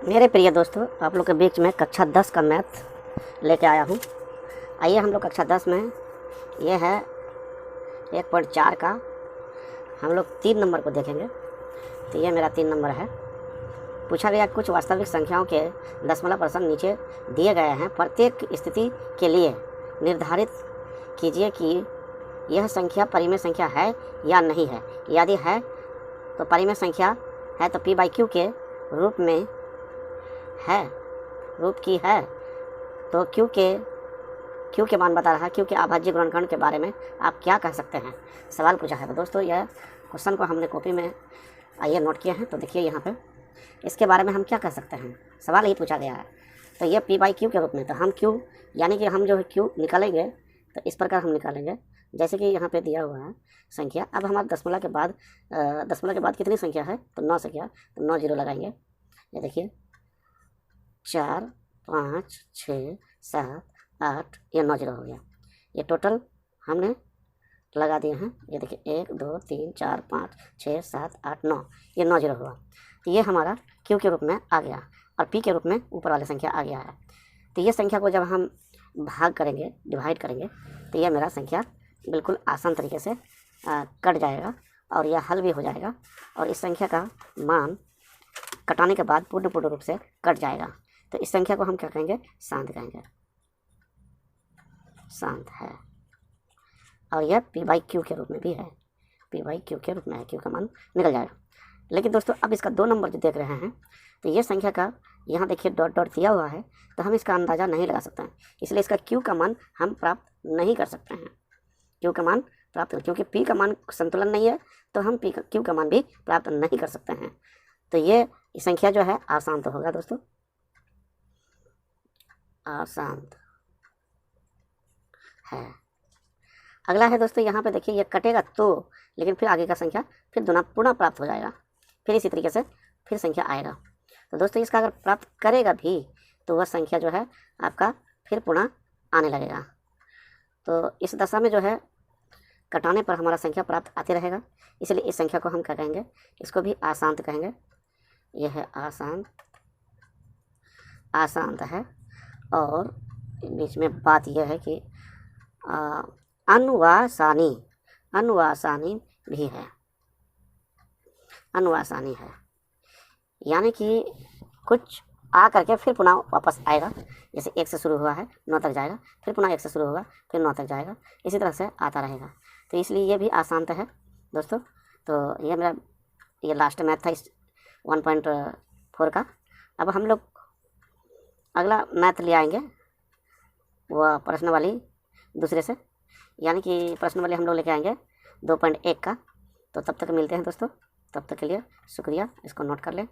मेरे प्रिय दोस्तों, आप लोग के बीच में कक्षा 10 का मैथ लेके आया हूँ। आइए हम लोग कक्षा 10 में ये है 1.4 का हम लोग 3 नंबर को देखेंगे। तो ये मेरा 3 नंबर है। पूछा गया कुछ वास्तविक संख्याओं के दशमलव % नीचे दिए गए हैं। प्रत्येक स्थिति के लिए निर्धारित कीजिए कि यह संख्या परिमेय संख्या है या नहीं है। यदि है तो परिमेय संख्या है तो p/q के रूप में है, रूप की है तो क्यू के मान बता रहा है। क्यू के अभाज्य गुणनखंड के बारे में आप क्या कह सकते हैं, सवाल पूछा है। तो दोस्तों यह क्वेश्चन को हमने कॉपी में आइए नोट किए हैं। तो देखिए यहाँ पे इसके बारे में हम क्या कह सकते हैं, सवाल ही पूछा गया है। तो ये p/q के रूप में, तो हम q यानी कि हम जो है q निकालेंगे तो इस प्रकार हम निकालेंगे जैसे कि यहाँ पे दिया हुआ है संख्या। अब हमारा दशमलव के बाद कितनी संख्या है, तो 9 संख्या, तो 9 जीरो लगाएंगे। ये देखिए 4 5 6 7 8, ये 9 जीरो हो गया। ये टोटल हमने लगा दिए हैं। ये देखिए 1 2 3 4 5 6 7 8 9, ये 9 जीरो हुआ। तो ये हमारा क्यू के रूप में आ गया और पी के रूप में ऊपर वाली संख्या आ गया है। तो ये संख्या को जब हम भाग करेंगे, डिवाइड करेंगे, तो ये मेरा संख्या बिल्कुल आसान तरीके से कट जाएगा और यह हल भी हो जाएगा। और इस संख्या का मान कटाने के बाद पूर्ण रूप से कट जाएगा। तो इस संख्या को हम क्या कहेंगे, शांत कहेंगे, शांत है। और यह p/q के रूप में भी है, p/q के रूप में है, q का मान निकल जाएगा। लेकिन दोस्तों अब इसका 2 नंबर जो देख रहे हैं, तो ये संख्या का यहाँ देखिए डॉट डॉट दिया हुआ है, तो हम इसका अंदाज़ा नहीं लगा सकते हैं। इसलिए इसका q का मान हम प्राप्त नहीं कर सकते हैं। q का मान प्राप्त, क्योंकि p का मान संतुलन नहीं है, तो हम q का मान भी प्राप्त नहीं कर सकते हैं। तो ये संख्या जो है अशांत होगा दोस्तों, अशांत है। अगला है दोस्तों, यहाँ पे देखिए ये कटेगा तो, लेकिन फिर आगे का संख्या फिर दुना पुनः प्राप्त हो जाएगा। फिर इसी तरीके से फिर संख्या आएगा। तो दोस्तों इसका अगर प्राप्त करेगा भी तो वह संख्या जो है आपका फिर पुनः आने लगेगा। तो इस दशा में जो है कटाने पर हमारा संख्या प्राप्त आते रहेगा। इसलिए इस संख्या को हम क्या कहेंगे, इसको भी अशांत कहेंगे। यह है अशांत, अशांत है। और बीच में बात यह है कि अनुवासानी, अनुवासानी भी है, अनुवासानी है। यानी कि कुछ आ करके फिर पुनः वापस आएगा। जैसे 1 से शुरू हुआ है 9 तक जाएगा, फिर पुनः 1 से शुरू होगा, फिर 9 तक जाएगा, इसी तरह से आता रहेगा। तो इसलिए ये भी अशांत है दोस्तों। तो ये मेरा ये लास्ट मैथ था इस 1.4 का। अब हम लोग अगला मैथ ले आएंगे, वह प्रश्न वाली दूसरे से, यानी कि प्रश्न वाले हम लोग लेके आएंगे 2.1 का। तो तब तक मिलते हैं दोस्तों, तब तक के लिए शुक्रिया। इसको नोट कर लें।